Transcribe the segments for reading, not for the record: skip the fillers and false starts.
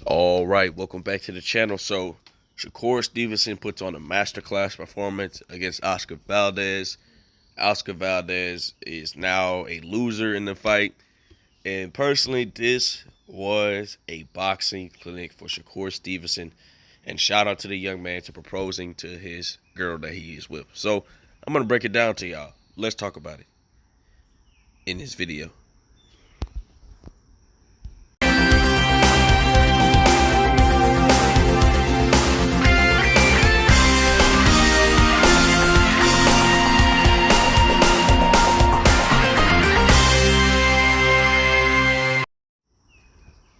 All right, welcome back to the channel. So, Shakur Stevenson puts on a masterclass performance against Oscar Valdez. Oscar Valdez is now a loser in the fight. And personally, this was a boxing clinic for Shakur Stevenson. And shout out to the young man to proposing to his girl that he is with. So, I'm going to break it down to y'all. Let's talk about it in this video.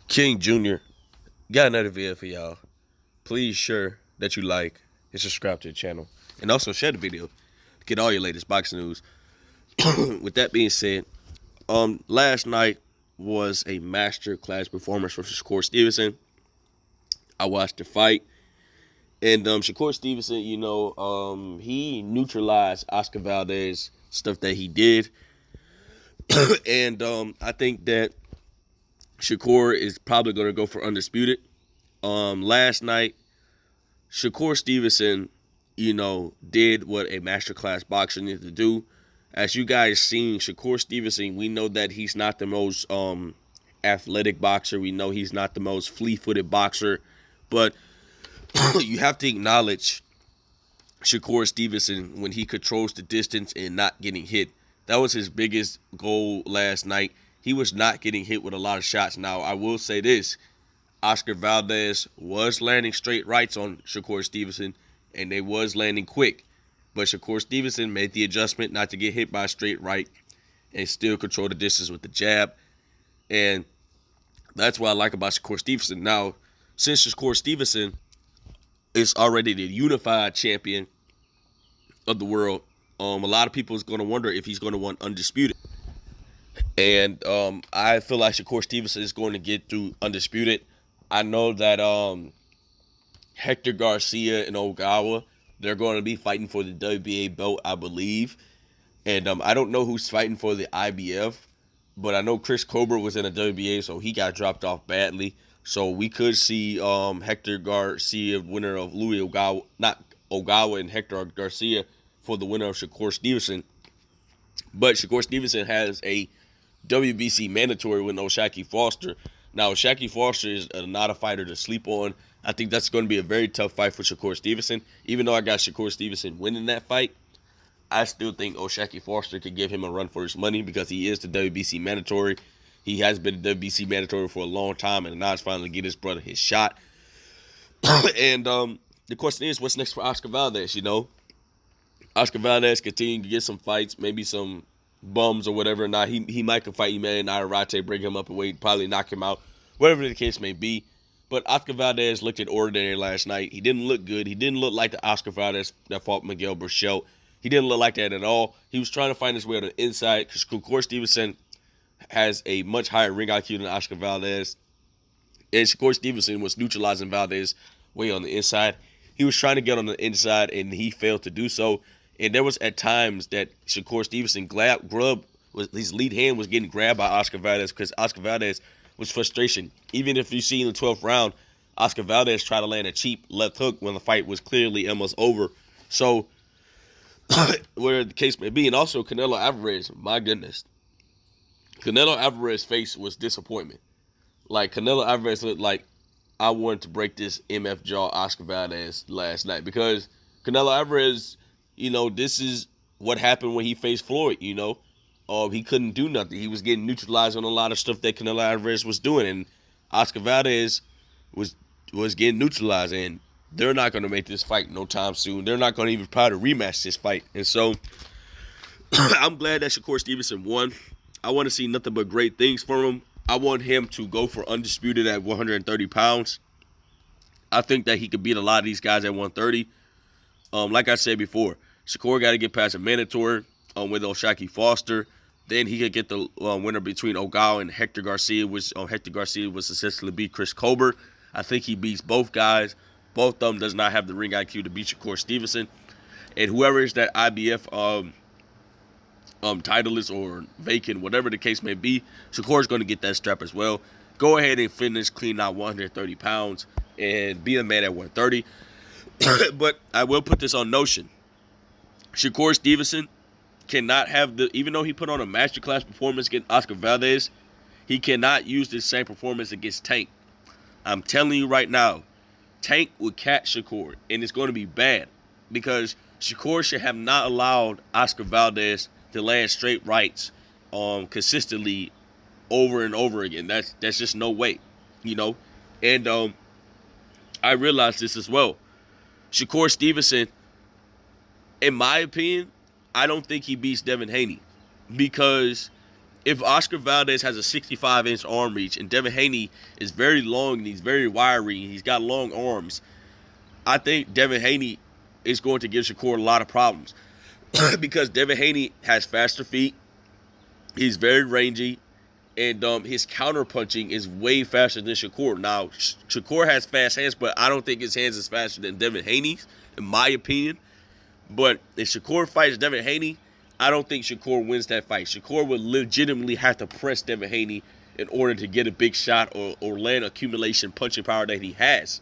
King Jr. got another video for y'all. Please share that you like and subscribe to the channel. And also share the video to get all your latest boxing news. With that being said, last night was a master class performance from Shakur Stevenson. I watched the fight. And Shakur Stevenson, he neutralized Oscar Valdez stuff that he did. And I think that Shakur is probably going to go for undisputed. Last night, Shakur Stevenson, did what a masterclass boxer needs to do. As you guys seen, Shakur Stevenson, we know that he's not the most athletic boxer. We know he's not the most fleet-footed boxer. But you have to acknowledge Shakur Stevenson when he controls the distance and not getting hit. That was his biggest goal last night. He was not getting hit with a lot of shots. Now, I will say this. Oscar Valdez was landing straight rights on Shakur Stevenson, and they was landing quick. But Shakur Stevenson made the adjustment not to get hit by a straight right and still control the distance with the jab. And that's what I like about Shakur Stevenson. Now, since Shakur Stevenson is already the unified champion of the world, a lot of people is going to wonder if he's going to want undisputed. And I feel like Shakur Stevenson is going to get through undisputed. I know that Hector Garcia and Ogawa, they're going to be fighting for the WBA belt, I believe. And I don't know who's fighting for the IBF, but I know Chris Cobra was in the WBA, so he got dropped off badly. So we could see Hector Garcia, winner of Louis Ogawa, not Ogawa and Hector Garcia, for the winner of Shakur Stevenson. But Shakur Stevenson has a WBC mandatory with O'Shaquie Foster. Now, O'Shaquie Foster is not a fighter to sleep on. I think that's going to be a very tough fight for Shakur Stevenson. Even though I got Shakur Stevenson winning that fight, I still think O'Shaquie Foster could give him a run for his money because he is the WBC mandatory. He has been the WBC mandatory for a long time, and now it's finally get his brother his shot. And the question is, what's next for Oscar Valdez, Oscar Valdez continuing to get some fights, maybe some bums or whatever. Now, he might could fight Emmanuel Navarrete, bring him up and weight, probably knock him out, whatever the case may be. But Oscar Valdez looked at ordinary last night. He didn't look good. He didn't look like the Oscar Valdez that fought Miguel Berchelt. He didn't look like that at all. He was trying to find his way on the inside because Shakur Stevenson has a much higher ring IQ than Oscar Valdez. And Shakur Stevenson was neutralizing Valdez way on the inside. He was trying to get on the inside, and he failed to do so. And there was at times that Shakur Stevenson his lead hand was getting grabbed by Oscar Valdez because Oscar Valdez was frustration. Even if you see in the 12th round, Oscar Valdez tried to land a cheap left hook when the fight was clearly almost over. So, where the case may be, and also Canelo Alvarez, my goodness. Canelo Alvarez's face was disappointment. Like, Canelo Alvarez looked like I wanted to break this MF jaw Oscar Valdez last night because Canelo Alvarez, this is what happened when he faced Floyd, he couldn't do nothing. He was getting neutralized on a lot of stuff that Canelo Alvarez was doing, and Oscar Valdez was getting neutralized, and they're not going to make this fight no time soon. They're not going to even try to rematch this fight. And so I'm glad that Shakur Stevenson won. I want to see nothing but great things from him. I want him to go for undisputed at 130 pounds. I think that he could beat a lot of these guys at 130. Like I said before, Shakur got to get past a mandatory with O'Shaquie Foster. Then he could get the winner between Ogawa and Hector Garcia, which Hector Garcia was successfully beat Chris Cobra. I think he beats both guys. Both of them does not have the ring IQ to beat Shakur Stevenson. And whoever is that IBF titleist or vacant, whatever the case may be, Shakur is going to get that strap as well. Go ahead and finish clean out 130 pounds and be a man at 130. But I will put this on notion. Shakur Stevenson cannot have even though he put on a masterclass performance against Oscar Valdez, he cannot use this same performance against Tank. I'm telling you right now, Tank would catch Shakur, and it's going to be bad because Shakur should have not allowed Oscar Valdez to land straight rights consistently over and over again. That's just no way, you know. And I realized this as well. Shakur Stevenson, in my opinion, I don't think he beats Devin Haney because if Oscar Valdez has a 65-inch arm reach and Devin Haney is very long and he's very wiry and he's got long arms, I think Devin Haney is going to give Shakur a lot of problems because Devin Haney has faster feet, he's very rangy, and his counter punching is way faster than Shakur. Now, Shakur has fast hands, but I don't think his hands is faster than Devin Haney's, in my opinion. But if Shakur fights Devin Haney, I don't think Shakur wins that fight. Shakur would legitimately have to press Devin Haney in order to get a big shot or land accumulation punching power that he has.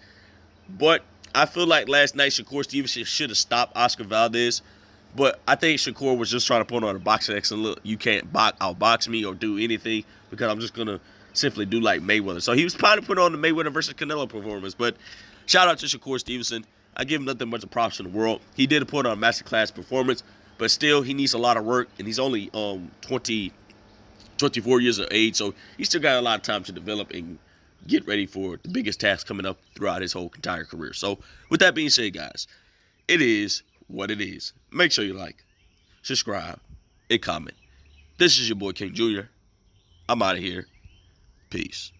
But I feel like last night Shakur Stevenson should have stopped Oscar Valdez. But I think Shakur was just trying to put on a boxing excellent look. You can't outbox me or do anything because I'm just going to simply do like Mayweather. So he was probably putting on the Mayweather versus Canelo performance. But shout out to Shakur Stevenson. I give him nothing but the props in the world. He did put on a masterclass performance, but still he needs a lot of work. And he's only 24 years of age. So he's still got a lot of time to develop and get ready for the biggest task coming up throughout his whole entire career. So with that being said, guys, it is what it is. Make sure you like, subscribe, and comment. This is your boy King Jr. I'm out of here. Peace.